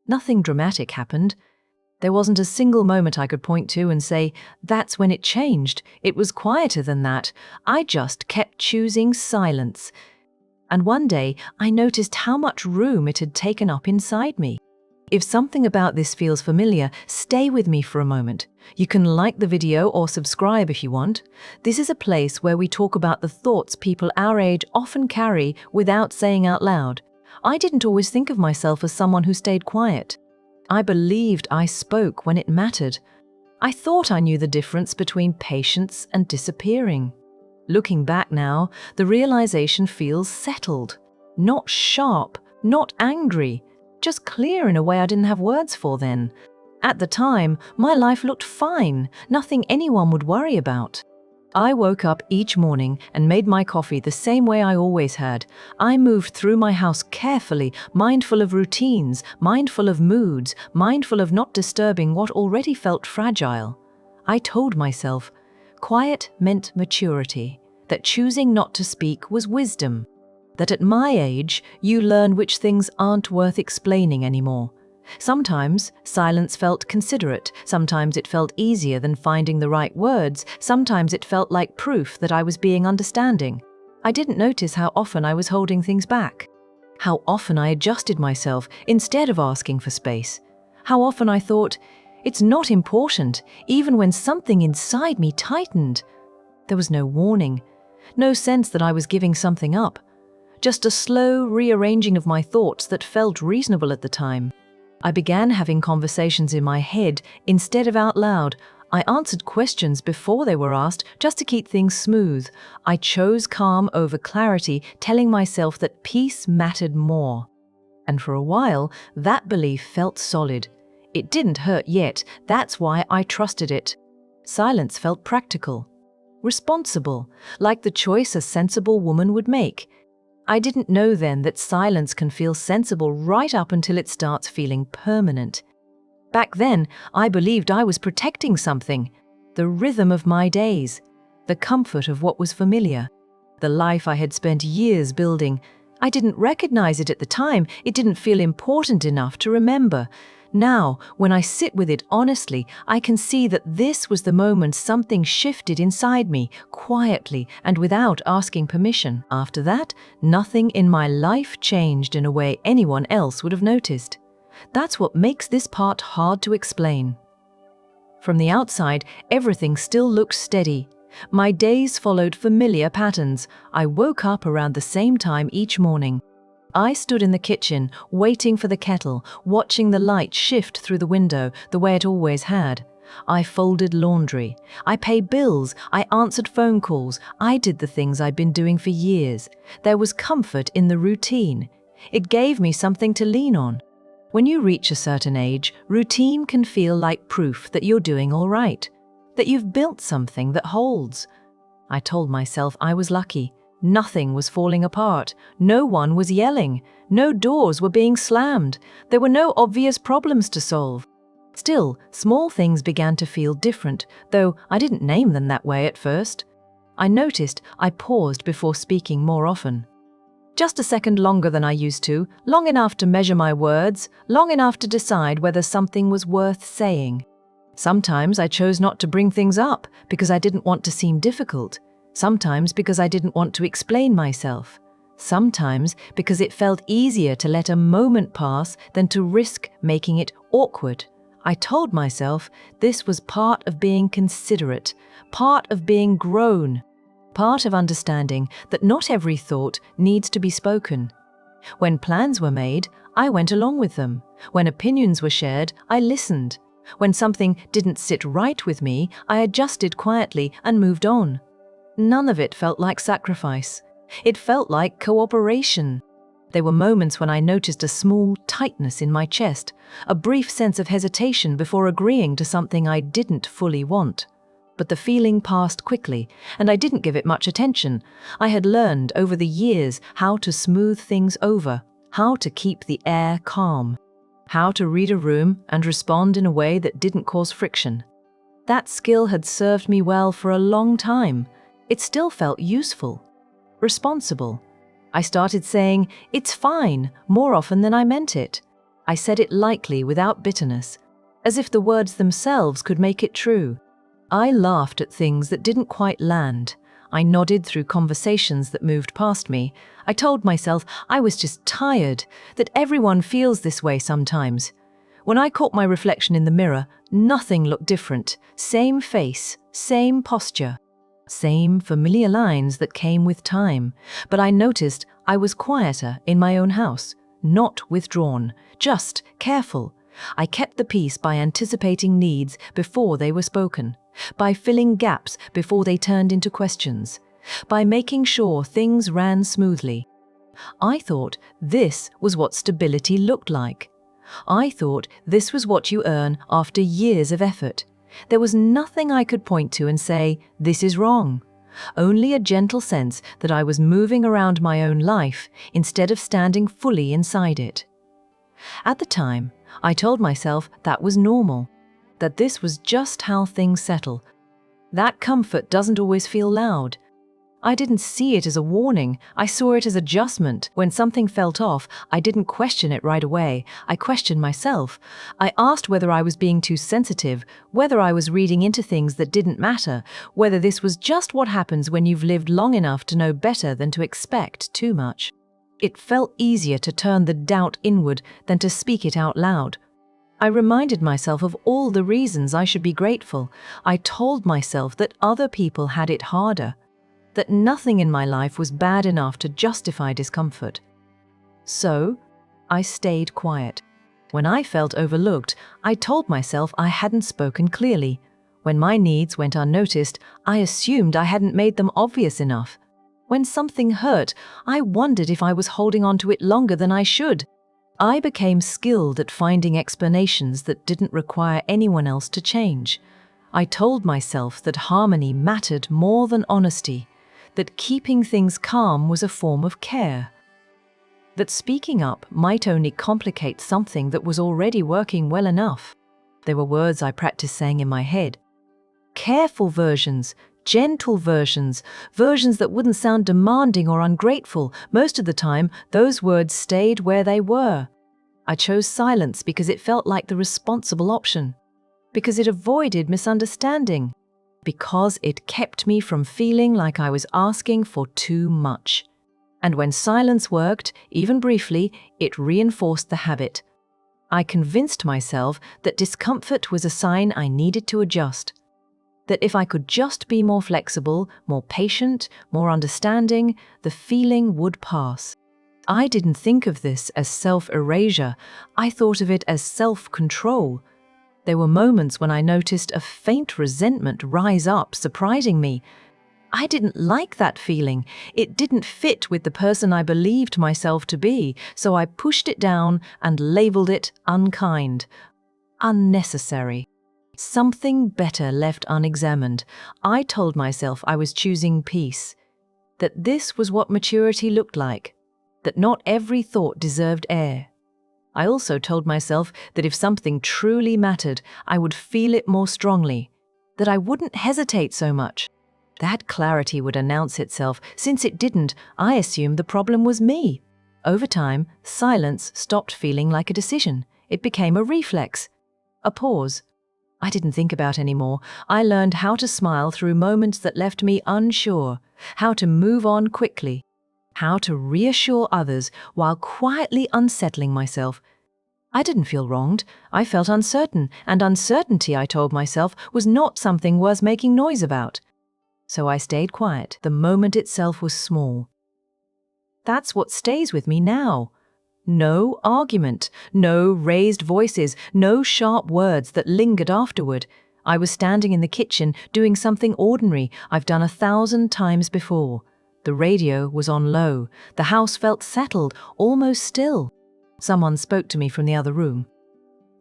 Nothing dramatic happened. There wasn't a single moment I could point to and say, that's when it changed. It was quieter than that. I just kept choosing silence. And one day, I noticed how much room it had taken up inside me. If something about this feels familiar, stay with me for a moment. You can like the video or subscribe if you want. This is a place where we talk about the thoughts people our age often carry without saying out loud. I didn't always think of myself as someone who stayed quiet. I believed I spoke when it mattered. I thought I knew the difference between patience and disappearing. Looking back now, the realization feels settled. Not sharp, not angry, just clear in a way I didn't have words for then. At the time, my life looked fine, nothing anyone would worry about. I woke up each morning and made my coffee the same way I always had. I moved through my house carefully, mindful of routines, mindful of moods, mindful of not disturbing what already felt fragile. I told myself, quiet meant maturity, that choosing not to speak was wisdom, that at my age, you learn which things aren't worth explaining anymore. Sometimes silence felt considerate, sometimes it felt easier than finding the right words, sometimes it felt like proof that I was being understanding. I didn't notice how often I was holding things back, how often I adjusted myself instead of asking for space, how often I thought, it's not important, even when something inside me tightened. There was no warning, no sense that I was giving something up, just a slow rearranging of my thoughts that felt reasonable at the time. I began having conversations in my head instead of out loud. I answered questions before they were asked just to keep things smooth. I chose calm over clarity, telling myself that peace mattered more. And for a while, that belief felt solid. It didn't hurt yet, that's why I trusted it. Silence felt practical, responsible, like the choice a sensible woman would make. I didn't know then that silence can feel sensible right up until it starts feeling permanent. Back then, I believed I was protecting something, the rhythm of my days, the comfort of what was familiar, the life I had spent years building. I didn't recognize it at the time, it didn't feel important enough to remember. Now, when I sit with it honestly, I can see that this was the moment something shifted inside me, quietly and without asking permission. After that, nothing in my life changed in a way anyone else would have noticed. That's what makes this part hard to explain. From the outside, everything still looked steady. My days followed familiar patterns. I woke up around the same time each morning. I stood in the kitchen, waiting for the kettle, watching the light shift through the window the way it always had. I folded laundry. I paid bills. I answered phone calls. I did the things I'd been doing for years. There was comfort in the routine. It gave me something to lean on. When you reach a certain age, routine can feel like proof that you're doing all right, that you've built something that holds. I told myself I was lucky. Nothing was falling apart. No one was yelling. No doors were being slammed. There were no obvious problems to solve. Still, small things began to feel different, though I didn't name them that way at first. I noticed I paused before speaking more often. Just a second longer than I used to, long enough to measure my words, long enough to decide whether something was worth saying. Sometimes I chose not to bring things up because I didn't want to seem difficult. Sometimes because I didn't want to explain myself. Sometimes because it felt easier to let a moment pass than to risk making it awkward. I told myself this was part of being considerate, part of being grown, part of understanding that not every thought needs to be spoken. When plans were made, I went along with them. When opinions were shared, I listened. When something didn't sit right with me, I adjusted quietly and moved on. None of it felt like sacrifice. It felt like cooperation. There were moments when I noticed a small tightness in my chest, a brief sense of hesitation before agreeing to something I didn't fully want. But the feeling passed quickly, and I didn't give it much attention. I had learned over the years how to smooth things over, how to keep the air calm, how to read a room and respond in a way that didn't cause friction. That skill had served me well for a long time. It still felt useful, responsible. I started saying, "It's fine," more often than I meant it. I said it lightly without bitterness, as if the words themselves could make it true. I laughed at things that didn't quite land. I nodded through conversations that moved past me. I told myself I was just tired, that everyone feels this way sometimes. When I caught my reflection in the mirror, nothing looked different. Same face, same posture, same familiar lines that came with time. But I noticed I was quieter in my own house, not withdrawn, just careful. I kept the peace by anticipating needs before they were spoken, by filling gaps before they turned into questions, by making sure things ran smoothly. I thought this was what stability looked like. I thought this was what you earn after years of effort. There was nothing I could point to and say, this is wrong. Only a gentle sense that I was moving around my own life instead of standing fully inside it. At the time, I told myself that was normal, that this was just how things settle. That comfort doesn't always feel loud. I didn't see it as a warning, I saw it as adjustment. When something felt off, I didn't question it right away. I questioned myself. I asked whether I was being too sensitive, whether I was reading into things that didn't matter, whether this was just what happens when you've lived long enough to know better than to expect too much. It felt easier to turn the doubt inward than to speak it out loud. I reminded myself of all the reasons I should be grateful. I told myself that other people had it harder, that nothing in my life was bad enough to justify discomfort. So, I stayed quiet. When I felt overlooked, I told myself I hadn't spoken clearly. When my needs went unnoticed, I assumed I hadn't made them obvious enough. When something hurt, I wondered if I was holding on to it longer than I should. I became skilled at finding explanations that didn't require anyone else to change. I told myself that harmony mattered more than honesty, that keeping things calm was a form of care, that speaking up might only complicate something that was already working well enough. They were words I practiced saying in my head. Careful versions, gentle versions, versions that wouldn't sound demanding or ungrateful. Most of the time, those words stayed where they were. I chose silence because it felt like the responsible option, because it avoided misunderstanding, because it kept me from feeling like I was asking for too much. And when silence worked, even briefly, it reinforced the habit. I convinced myself that discomfort was a sign I needed to adjust, that if I could just be more flexible, more patient, more understanding, the feeling would pass. I didn't think of this as self-erasure. I thought of it as self-control. There were moments when I noticed a faint resentment rise up, surprising me. I didn't like that feeling. It didn't fit with the person I believed myself to be, so I pushed it down and labeled it unkind, unnecessary. Something better left unexamined. I told myself I was choosing peace, that this was what maturity looked like, that not every thought deserved air. I also told myself that if something truly mattered, I would feel it more strongly, that I wouldn't hesitate so much. That clarity would announce itself. Since it didn't, I assumed the problem was me. Over time, silence stopped feeling like a decision. It became a reflex, a pause. I didn't think about anymore. I learned how to smile through moments that left me unsure, how to move on quickly, how to reassure others while quietly unsettling myself. I didn't feel wronged. I felt uncertain, and uncertainty, I told myself, was not something worth making noise about. So I stayed quiet. The moment itself was small. That's what stays with me now. No argument, no raised voices, no sharp words that lingered afterward. I was standing in the kitchen doing something ordinary I've done 1,000 times before. The radio was on low. The house felt settled, almost still. Someone spoke to me from the other room.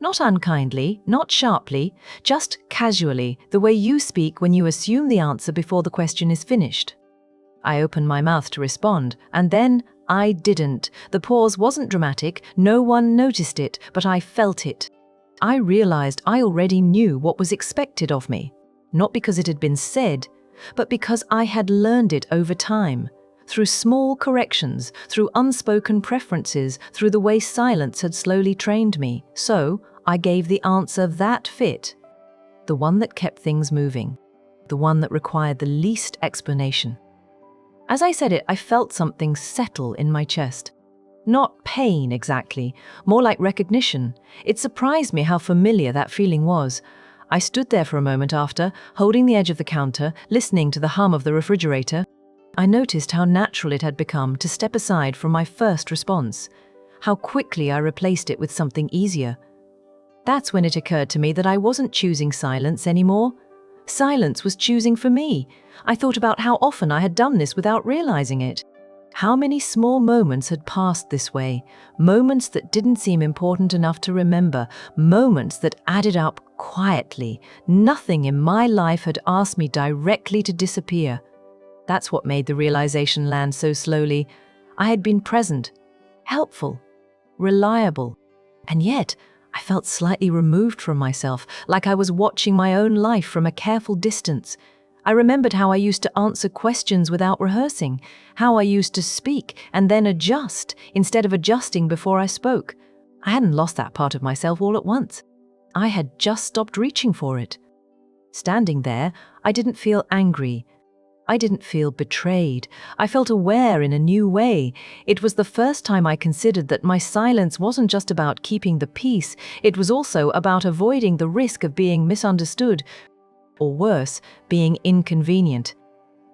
Not unkindly, not sharply, just casually, the way you speak when you assume the answer before the question is finished. I opened my mouth to respond, and then I didn't. The pause wasn't dramatic, no one noticed it, but I felt it. I realized I already knew what was expected of me, not because it had been said, but because I had learned it over time. through small corrections, through unspoken preferences, through the way silence had slowly trained me. So, I gave the answer that fit, the one that kept things moving, the one that required the least explanation. As I said it, I felt something settle in my chest. Not pain exactly, more like recognition. It surprised me how familiar that feeling was. I stood there for a moment after, holding the edge of the counter, listening to the hum of the refrigerator. I noticed how natural it had become to step aside from my first response, how quickly I replaced it with something easier. That's when it occurred to me that I wasn't choosing silence anymore. Silence was choosing for me. I thought about how often I had done this without realizing it. How many small moments had passed this way, moments that didn't seem important enough to remember, moments that added up quietly. Nothing in my life had asked me directly to disappear. That's what made the realization land so slowly. I had been present, helpful, reliable, and yet I felt slightly removed from myself, like I was watching my own life from a careful distance. I remembered how I used to answer questions without rehearsing, how I used to speak and then adjust instead of adjusting before I spoke. I hadn't lost that part of myself all at once. I had just stopped reaching for it. Standing there, I didn't feel angry. I didn't feel betrayed. I felt aware in a new way. It was the first time I considered that my silence wasn't just about keeping the peace, it was also about avoiding the risk of being misunderstood, or worse, being inconvenient.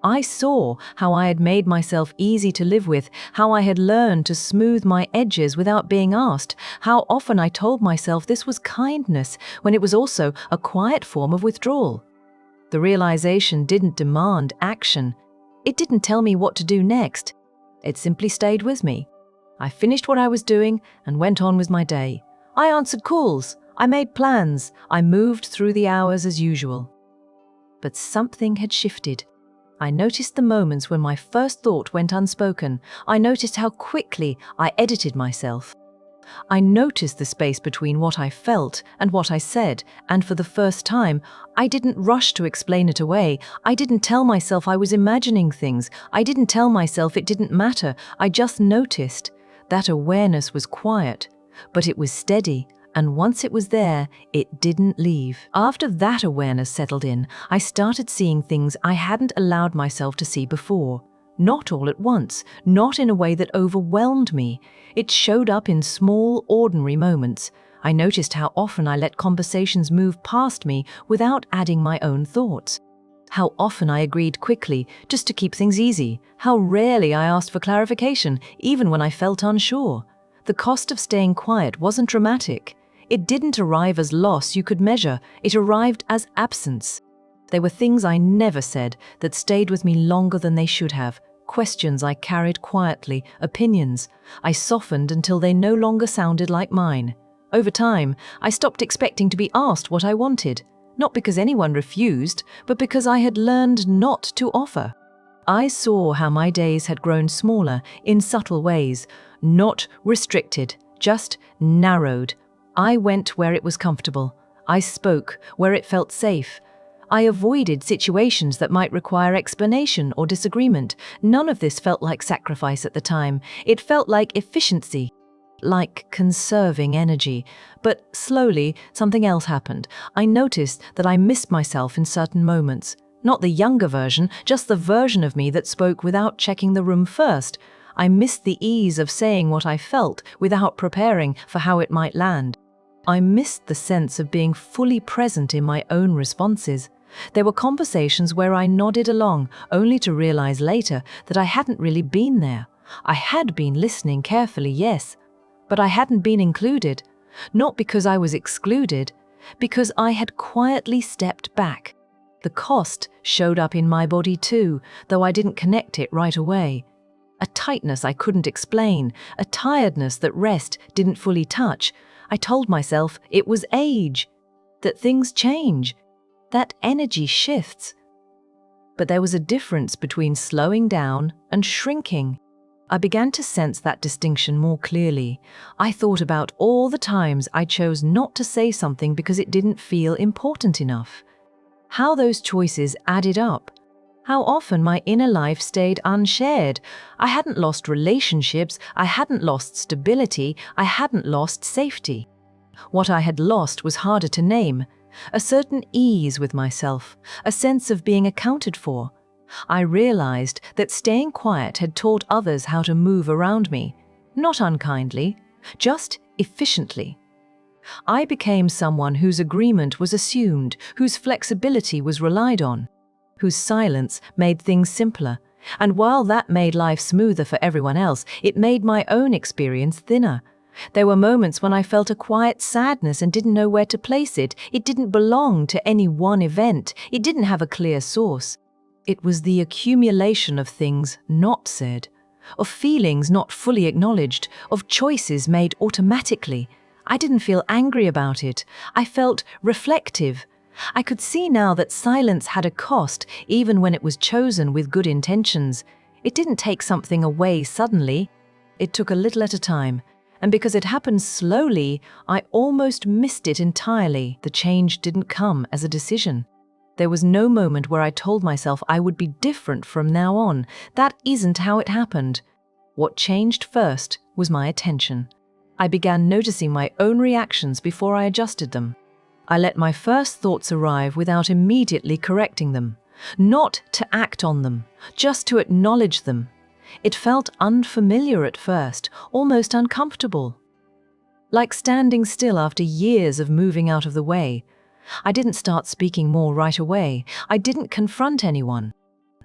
I saw how I had made myself easy to live with, how I had learned to smooth my edges without being asked, how often I told myself this was kindness when it was also a quiet form of withdrawal. The realization didn't demand action. It didn't tell me what to do next. It simply stayed with me. I finished what I was doing and went on with my day. I answered calls. I made plans. I moved through the hours as usual. But something had shifted. I noticed the moments when my first thought went unspoken. I noticed how quickly I edited myself. I noticed the space between what I felt and what I said, and for the first time, I didn't rush to explain it away. I didn't tell myself I was imagining things. I didn't tell myself it didn't matter. I just noticed. That awareness was quiet, but it was steady. And once it was there, it didn't leave. After that awareness settled in, I started seeing things I hadn't allowed myself to see before. Not all at once, not in a way that overwhelmed me. It showed up in small, ordinary moments. I noticed how often I let conversations move past me without adding my own thoughts. How often I agreed quickly, just to keep things easy. How rarely I asked for clarification, even when I felt unsure. The cost of staying quiet wasn't dramatic. It didn't arrive as loss you could measure. It arrived as absence. There were things I never said that stayed with me longer than they should have. Questions I carried quietly, opinions I softened until they no longer sounded like mine. Over time, I stopped expecting to be asked what I wanted, not because anyone refused, but because I had learned not to offer. I saw how my days had grown smaller in subtle ways, not restricted, just narrowed. I went where it was comfortable. I spoke where it felt safe. I avoided situations that might require explanation or disagreement. None of this felt like sacrifice at the time. It felt like efficiency, like conserving energy. But slowly, something else happened. I noticed that I missed myself in certain moments. Not the younger version, just the version of me that spoke without checking the room first. I missed the ease of saying what I felt without preparing for how it might land. I missed the sense of being fully present in my own responses. There were conversations where I nodded along, only to realize later that I hadn't really been there. I had been listening carefully, yes, but I hadn't been included. Not because I was excluded, because I had quietly stepped back. The cost showed up in my body too, though I didn't connect it right away. A tightness I couldn't explain, a tiredness that rest didn't fully touch. I told myself it was age, that things change, that energy shifts. But there was a difference between slowing down and shrinking. I began to sense that distinction more clearly. I thought about all the times I chose not to say something because it didn't feel important enough. How those choices added up. How often my inner life stayed unshared. I hadn't lost relationships, I hadn't lost stability, I hadn't lost safety. What I had lost was harder to name. A certain ease with myself, a sense of being accounted for. I realized that staying quiet had taught others how to move around me, not unkindly, just efficiently. I became someone whose agreement was assumed, whose flexibility was relied on, whose silence made things simpler. And while that made life smoother for everyone else, it made my own experience thinner. There were moments when I felt a quiet sadness and didn't know where to place it. It didn't belong to any one event. It didn't have a clear source. It was the accumulation of things not said, of feelings not fully acknowledged, of choices made automatically. I didn't feel angry about it. I felt reflective. I could see now that silence had a cost, even when it was chosen with good intentions. It didn't take something away suddenly. It took a little at a time. And because it happened slowly, I almost missed it entirely. The change didn't come as a decision. There was no moment where I told myself I would be different from now on. That isn't how it happened. What changed first was my attention. I began noticing my own reactions before I adjusted them. I let my first thoughts arrive without immediately correcting them. Not to act on them, just to acknowledge them. It felt unfamiliar at first, almost uncomfortable. Like standing still after years of moving out of the way. I didn't start speaking more right away. I didn't confront anyone.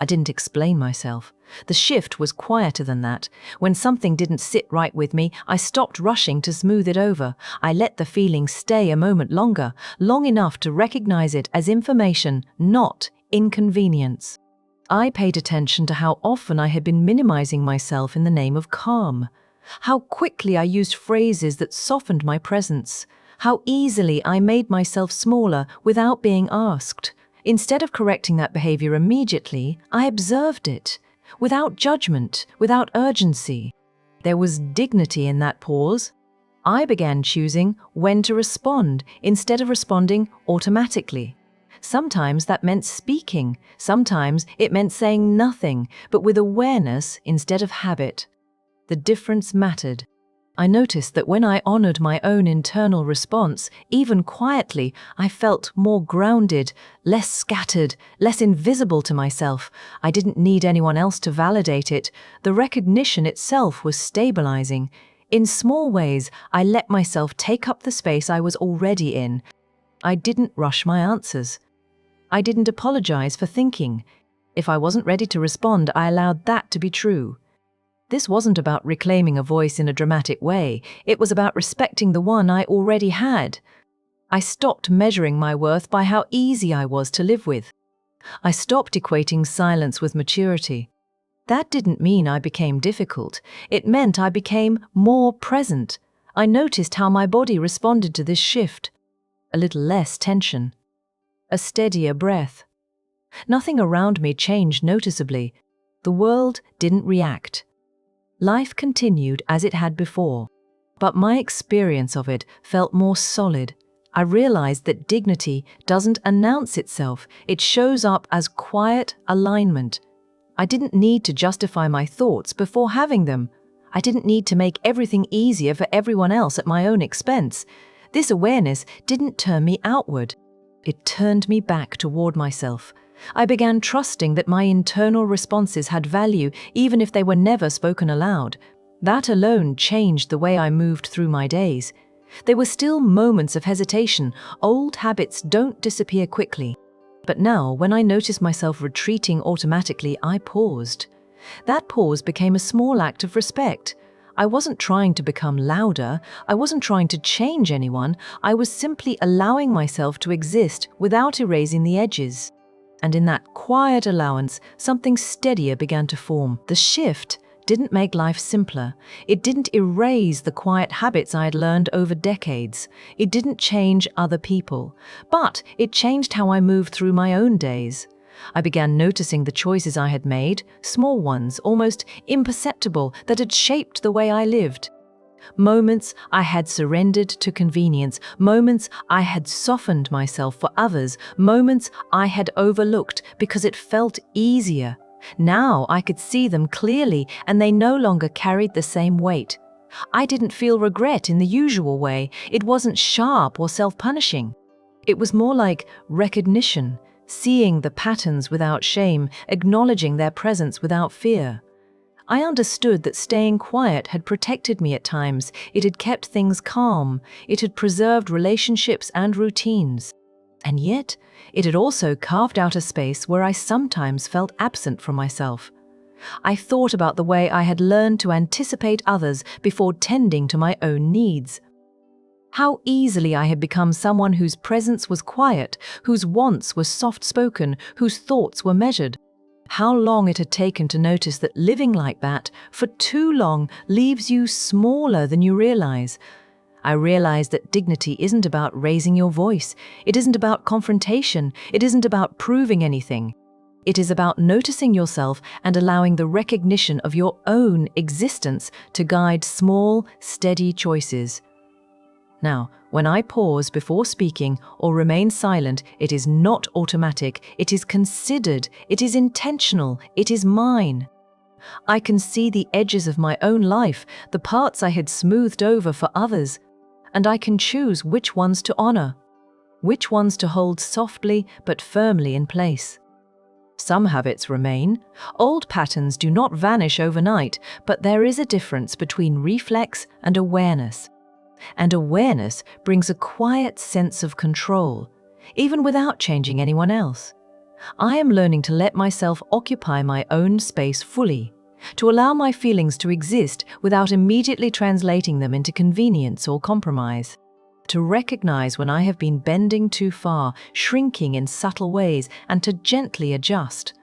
I didn't explain myself. The shift was quieter than that. When something didn't sit right with me, I stopped rushing to smooth it over. I let the feeling stay a moment longer, long enough to recognize it as information, not inconvenience. I paid attention to how often I had been minimizing myself in the name of calm. How quickly I used phrases that softened my presence. How easily I made myself smaller without being asked. Instead of correcting that behavior immediately, I observed it, without judgment, without urgency. There was dignity in that pause. I began choosing when to respond instead of responding automatically. Sometimes that meant speaking, sometimes it meant saying nothing, but with awareness instead of habit. The difference mattered. I noticed that when I honored my own internal response, even quietly, I felt more grounded, less scattered, less invisible to myself. I didn't need anyone else to validate it. The recognition itself was stabilizing. In small ways, I let myself take up the space I was already in. I didn't rush my answers. I didn't apologize for thinking. If I wasn't ready to respond, I allowed that to be true. This wasn't about reclaiming a voice in a dramatic way. It was about respecting the one I already had. I stopped measuring my worth by how easy I was to live with. I stopped equating silence with maturity. That didn't mean I became difficult. It meant I became more present. I noticed how my body responded to this shift. A little less tension. A steadier breath. Nothing around me changed noticeably. The world didn't react. Life continued as it had before, but my experience of it felt more solid. I realized that dignity doesn't announce itself, it shows up as quiet alignment. I didn't need to justify my thoughts before having them. I didn't need to make everything easier for everyone else at my own expense. This awareness didn't turn me outward. It turned me back toward myself. I began trusting that my internal responses had value even if they were never spoken aloud. That alone changed the way I moved through my days. There were still moments of hesitation. Old habits don't disappear quickly. But now, when I noticed myself retreating automatically, I paused. That pause became a small act of respect. I wasn't trying to become louder. I wasn't trying to change anyone. I was simply allowing myself to exist without erasing the edges. And in that quiet allowance, something steadier began to form. The shift didn't make life simpler. It didn't erase the quiet habits I had learned over decades. It didn't change other people. But it changed how I moved through my own days. I began noticing the choices I had made, small ones, almost imperceptible, that had shaped the way I lived. Moments I had surrendered to convenience, moments I had softened myself for others, moments I had overlooked because it felt easier. Now I could see them clearly, and they no longer carried the same weight. I didn't feel regret in the usual way. It wasn't sharp or self-punishing. It was more like recognition, seeing the patterns without shame, acknowledging their presence without fear. I understood that staying quiet had protected me at times. It had kept things calm. It had preserved relationships and routines. And yet, it had also carved out a space where I sometimes felt absent from myself. I thought about the way I had learned to anticipate others before tending to my own needs. How easily I had become someone whose presence was quiet, whose wants were soft-spoken, whose thoughts were measured. How long it had taken to notice that living like that for too long leaves you smaller than you realize. I realized that dignity isn't about raising your voice. It isn't about confrontation. It isn't about proving anything. It is about noticing yourself and allowing the recognition of your own existence to guide small, steady choices. Now, when I pause before speaking or remain silent, it is not automatic, it is considered, it is intentional, it is mine. I can see the edges of my own life, the parts I had smoothed over for others, and I can choose which ones to honor, which ones to hold softly but firmly in place. Some habits remain. Old patterns do not vanish overnight, but there is a difference between reflex and awareness. And awareness brings a quiet sense of control, even without changing anyone else. I am learning to let myself occupy my own space fully, to allow my feelings to exist without immediately translating them into convenience or compromise, to recognize when I have been bending too far, shrinking in subtle ways, and to gently adjust.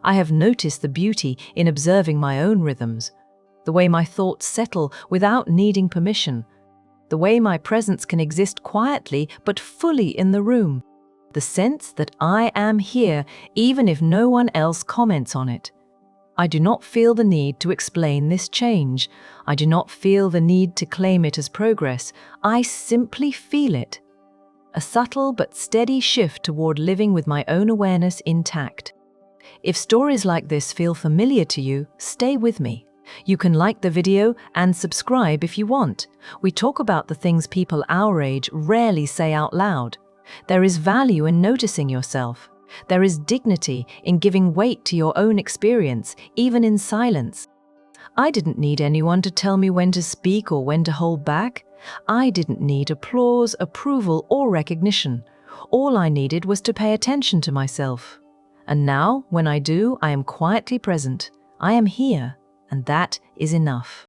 I have noticed the beauty in observing my own rhythms, the way my thoughts settle without needing permission, the way my presence can exist quietly but fully in the room, the sense that I am here even if no one else comments on it. I do not feel the need to explain this change. I do not feel the need to claim it as progress. I simply feel it. A subtle but steady shift toward living with my own awareness intact. If stories like this feel familiar to you, stay with me. You can like the video and subscribe if you want. We talk about the things people our age rarely say out loud. There is value in noticing yourself. There is dignity in giving weight to your own experience, even in silence. I didn't need anyone to tell me when to speak or when to hold back. I didn't need applause, approval, or recognition. All I needed was to pay attention to myself. And now, when I do, I am quietly present. I am here. And that is enough.